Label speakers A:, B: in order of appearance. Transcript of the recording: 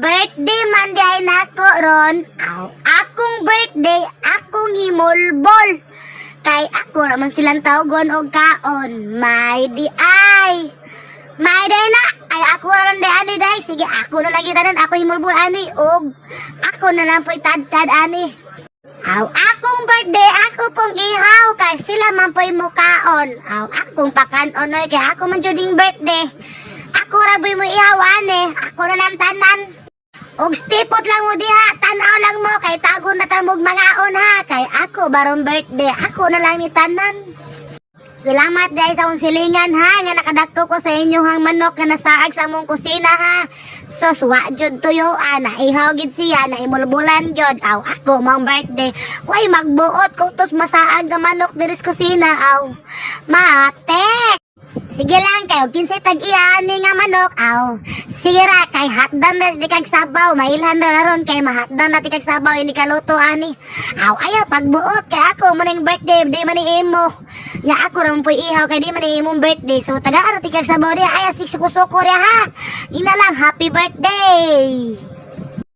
A: birthday man di ay nako ron. Aw, akong birthday, akong himulbol. Kay ako naman silang tawgon og kaon. May di ay. May di na. Ay ako ron di ani day. Sige, ako na lagi tanan. Ako himulbol ani. Og ako na lang po'y tad-tad ani. Aw, akong birthday, ako pong ihaw. Kay sila man po'y mukaon. Aw, akong pakanon oy. Kay ako man juding birthday. Ako raboy mo ihaw ani. Ako na lang tanan. Og stipot lang mo diha, tanaw lang mo kay tago na tamog mangaon ha. Kay ako baron birthday, ako na lang ni tanan. Salamat guys sa unsilingan ha, nga nakadakto ko sa inyong manok nga nasaag sa among kusina ha. So suwa jud tuyo na ihaw gid siya na imulbulan jud. Aw ako mong birthday. Way magbuot ko tos masaag nga manok diri sa kusina aw. Matek. Sige lang kayo, kinsay tag-iya ni nga manok, aw. Sige ra, kay hatdan na di kag sabaw, mailhan na ron, kay mahatdan na di kag sabaw, hindi kaluto ani. Aw, ayaw, pagbuot, kay ako, maning birthday, di man imo. Nga ako rin po ihaw, kay di man imong birthday, so taga-ara di kag sabaw di, ayaw, siksuko-suko rin ha. Ina lang, happy birthday!